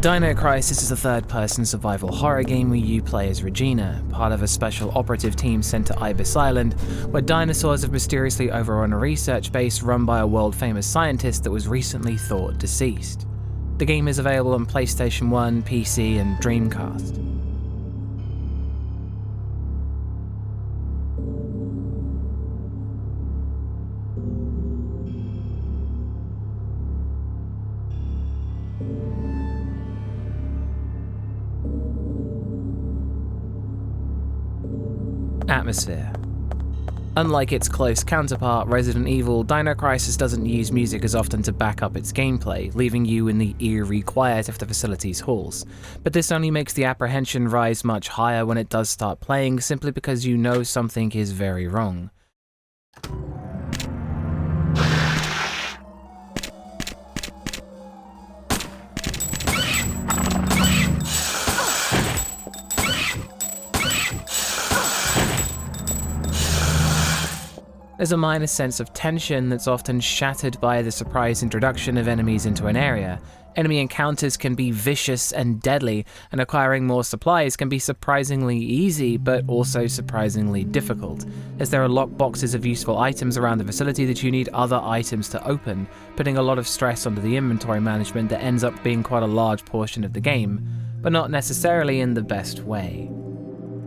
Dino Crisis is a third-person survival horror game where you play as Regina, part of a special operative team sent to Ibis Island, where dinosaurs have mysteriously overrun a research base run by a world-famous scientist that was recently thought deceased. The game is available on PlayStation 1, PC, and Dreamcast. Atmosphere. Unlike its close counterpart, Resident Evil, Dino Crisis doesn't use music as often to back up its gameplay, leaving you in the eerie quiet of the facility's halls. But this only makes the apprehension rise much higher when it does start playing, simply because you know something is very wrong. There's a minor sense of tension that's often shattered by the surprise introduction of enemies into an area. Enemy encounters can be vicious and deadly, and acquiring more supplies can be surprisingly easy, but also surprisingly difficult, as there are lockboxes of useful items around the facility that you need other items to open, putting a lot of stress onto the inventory management that ends up being quite a large portion of the game, but not necessarily in the best way.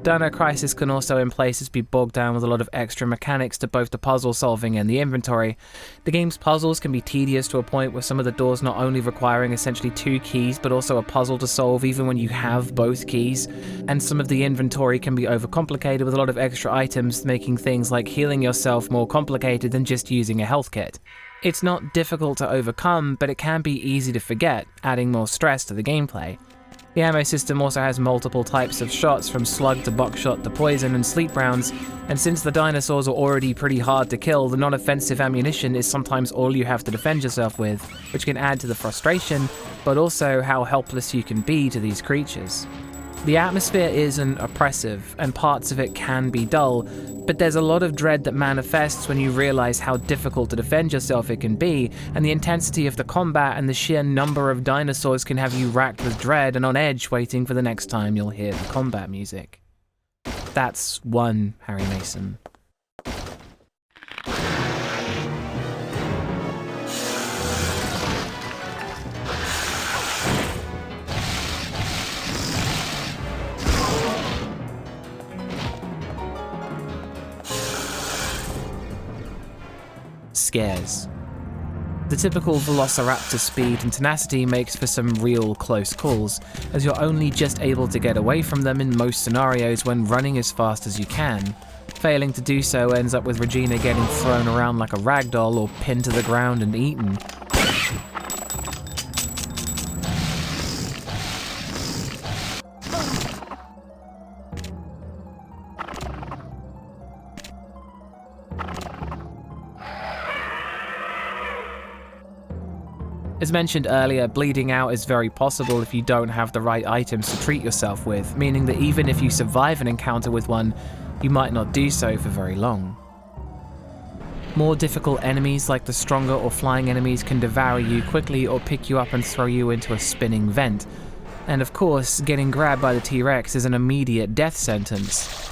Dino Crisis can also in places be bogged down with a lot of extra mechanics to both the puzzle solving and the inventory. The game's puzzles can be tedious to a point where some of the doors not only requiring essentially 2 keys but also a puzzle to solve even when you have both keys, and some of the inventory can be overcomplicated with a lot of extra items, making things like healing yourself more complicated than just using a health kit. It's not difficult to overcome, but it can be easy to forget, adding more stress to the gameplay. The ammo system also has multiple types of shots, from slug to buckshot to poison and sleep rounds, and since the dinosaurs are already pretty hard to kill, the non-offensive ammunition is sometimes all you have to defend yourself with, which can add to the frustration, but also how helpless you can be to these creatures. The atmosphere isn't oppressive, and parts of it can be dull, but there's a lot of dread that manifests when you realize how difficult to defend yourself it can be, and the intensity of the combat and the sheer number of dinosaurs can have you racked with dread and on edge waiting for the next time you'll hear the combat music. That's one Harry Mason. Scares. The typical Velociraptor speed and tenacity makes for some real close calls, as you're only just able to get away from them in most scenarios when running as fast as you can. Failing to do so ends up with Regina getting thrown around like a ragdoll or pinned to the ground and eaten. As mentioned earlier, bleeding out is very possible if you don't have the right items to treat yourself with, meaning that even if you survive an encounter with one, you might not do so for very long. More difficult enemies like the stronger or flying enemies can devour you quickly or pick you up and throw you into a spinning vent. And of course, getting grabbed by the T-Rex is an immediate death sentence.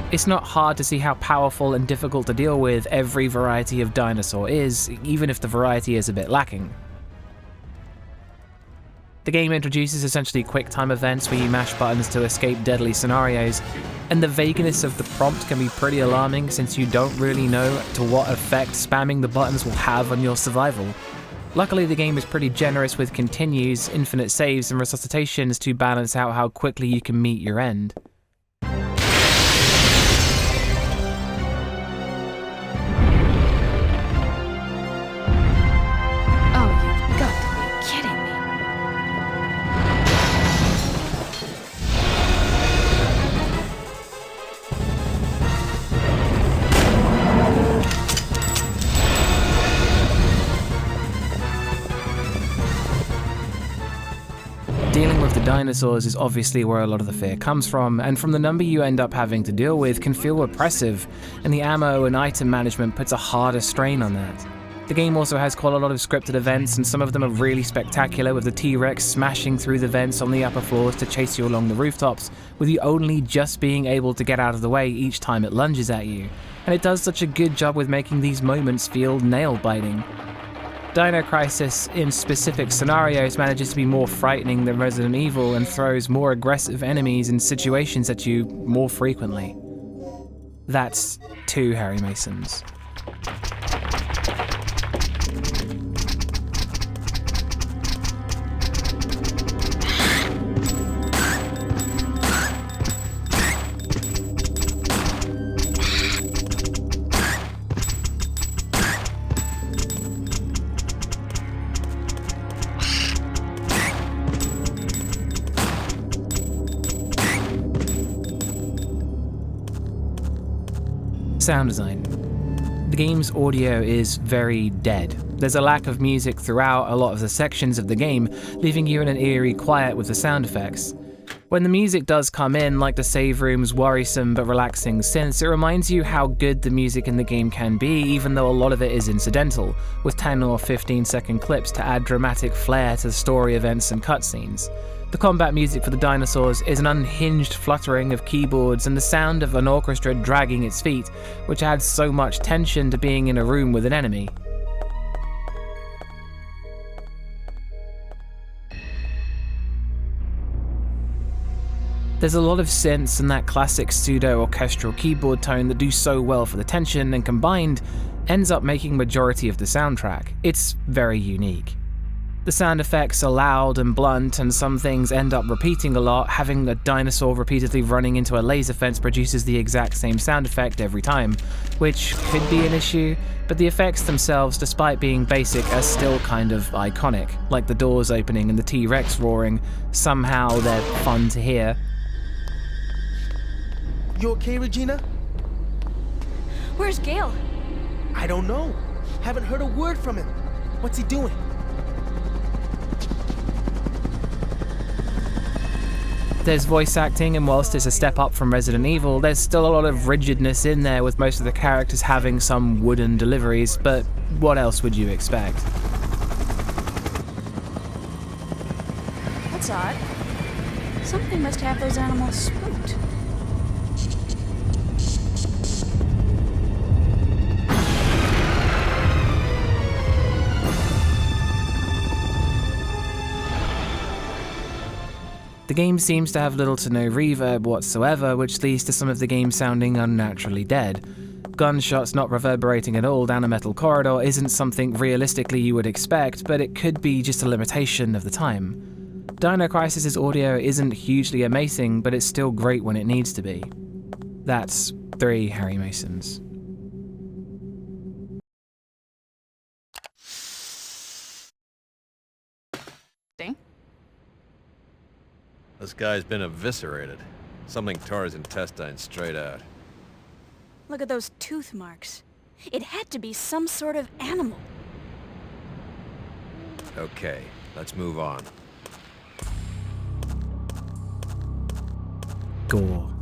It's not hard to see how powerful and difficult to deal with every variety of dinosaur is, even if the variety is a bit lacking. The game introduces essentially quick-time events where you mash buttons to escape deadly scenarios, and the vagueness of the prompt can be pretty alarming since you don't really know to what effect spamming the buttons will have on your survival. Luckily, the game is pretty generous with continues, infinite saves, and resuscitations to balance out how quickly you can meet your end. Dealing with of the dinosaurs is obviously where a lot of the fear comes from, and from the number you end up having to deal with can feel oppressive, and the ammo and item management puts a harder strain on that. The game also has quite a lot of scripted events, and some of them are really spectacular, with the T-Rex smashing through the vents on the upper floors to chase you along the rooftops, with you only just being able to get out of the way each time it lunges at you. And it does such a good job with making these moments feel nail-biting. Dino Crisis, in specific scenarios, manages to be more frightening than Resident Evil and throws more aggressive enemies and situations at you more frequently. That's 2 Harry Masons. Sound design. The game's audio is very dead. There's a lack of music throughout a lot of the sections of the game, leaving you in an eerie quiet with the sound effects. When the music does come in, like the save room's worrisome but relaxing synths, it reminds you how good the music in the game can be, even though a lot of it is incidental, with 10 or 15-second clips to add dramatic flair to the story events and cutscenes. The combat music for the dinosaurs is an unhinged fluttering of keyboards and the sound of an orchestra dragging its feet, which adds so much tension to being in a room with an enemy. There's a lot of synths and that classic pseudo-orchestral keyboard tone that do so well for the tension, and combined, ends up making majority of the soundtrack. It's very unique. The sound effects are loud and blunt, and some things end up repeating a lot. Having a dinosaur repeatedly running into a laser fence produces the exact same sound effect every time, which could be an issue, but the effects themselves, despite being basic, are still kind of iconic, like the doors opening and the T-Rex roaring. Somehow they're fun to hear. You okay, Regina? Where's Gale? I don't know. Haven't heard a word from him. What's he doing? There's voice acting, and whilst it's a step up from Resident Evil, there's still a lot of rigidness in there, with most of the characters having some wooden deliveries, but what else would you expect? That's odd. Something must have those animals spooked. The game seems to have little to no reverb whatsoever, which leads to some of the game sounding unnaturally dead. Gunshots not reverberating at all down a metal corridor isn't something realistically you would expect, but it could be just a limitation of the time. Dino Crisis' audio isn't hugely amazing, but it's still great when it needs to be. That's 3 Harry Masons. This guy's been eviscerated. Something tore his intestines straight out. Look at those tooth marks. It had to be some sort of animal. Okay, let's move on. Gore.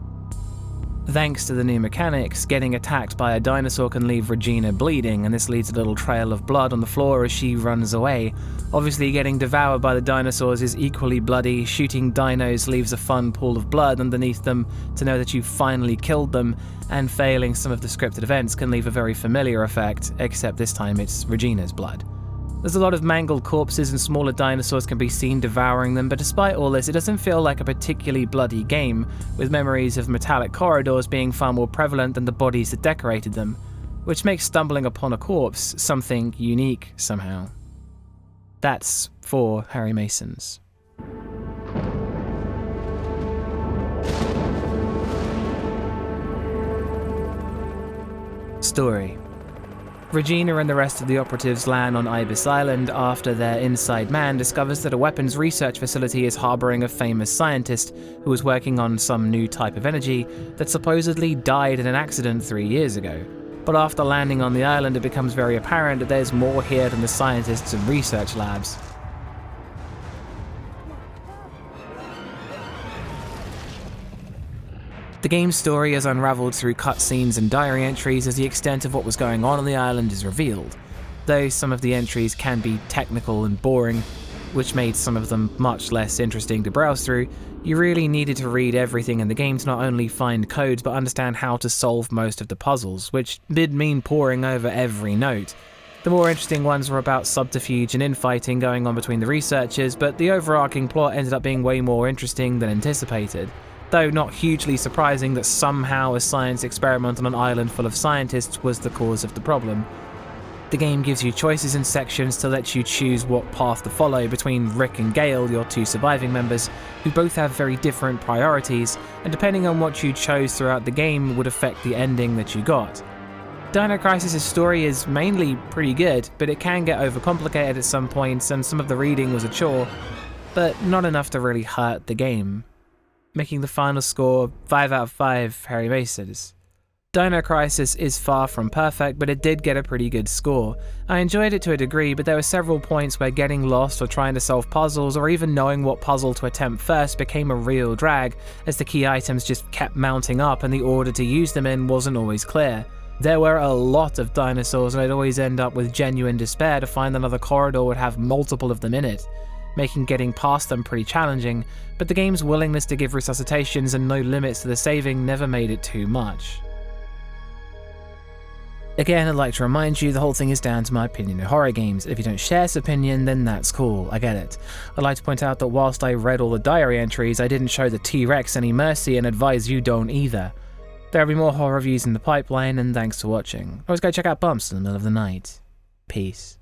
Thanks to the new mechanics, getting attacked by a dinosaur can leave Regina bleeding, and this leads a little trail of blood on the floor as she runs away. Obviously, getting devoured by the dinosaurs is equally bloody. Shooting dinos leaves a fun pool of blood underneath them to know that you finally killed them, and failing some of the scripted events can leave a very familiar effect, except this time it's Regina's blood. There's a lot of mangled corpses and smaller dinosaurs can be seen devouring them, but despite all this, it doesn't feel like a particularly bloody game, with memories of metallic corridors being far more prevalent than the bodies that decorated them, which makes stumbling upon a corpse something unique somehow. That's 4 Harry Masons. Story. Regina and the rest of the operatives land on Ibis Island after their inside man discovers that a weapons research facility is harboring a famous scientist who was working on some new type of energy that supposedly died in an accident 3 years ago. But after landing on the island, it becomes very apparent that there's more here than the scientists and research labs. The game's story is unraveled through cutscenes and diary entries as the extent of what was going on the island is revealed, though some of the entries can be technical and boring, which made some of them much less interesting to browse through. You really needed to read everything in the game to not only find codes but understand how to solve most of the puzzles, which did mean poring over every note. The more interesting ones were about subterfuge and infighting going on between the researchers, but the overarching plot ended up being way more interesting than anticipated. Though not hugely surprising that somehow a science experiment on an island full of scientists was the cause of the problem. The game gives you choices in sections to let you choose what path to follow between Rick and Gale, your two surviving members, who both have very different priorities, and depending on what you chose throughout the game would affect the ending that you got. Dino Crisis' story is mainly pretty good, but it can get overcomplicated at some points and some of the reading was a chore, but not enough to really hurt the game. Making the final score 5 out of 5 Harry Masons. Dino Crisis is far from perfect, but it did get a pretty good score. I enjoyed it to a degree, but there were several points where getting lost or trying to solve puzzles or even knowing what puzzle to attempt first became a real drag, as the key items just kept mounting up and the order to use them in wasn't always clear. There were a lot of dinosaurs and I'd always end up with genuine despair to find another corridor would have multiple of them in it, making getting past them pretty challenging, but the game's willingness to give resuscitations and no limits to the saving never made it too much. Again, I'd like to remind you the whole thing is down to my opinion of horror games. If you don't share this opinion, then that's cool, I get it. I'd like to point out that whilst I read all the diary entries, I didn't show the T-Rex any mercy and advise you don't either. There'll be more horror reviews in the pipeline, and thanks for watching. Always go check out Bumps in the middle of the night. Peace.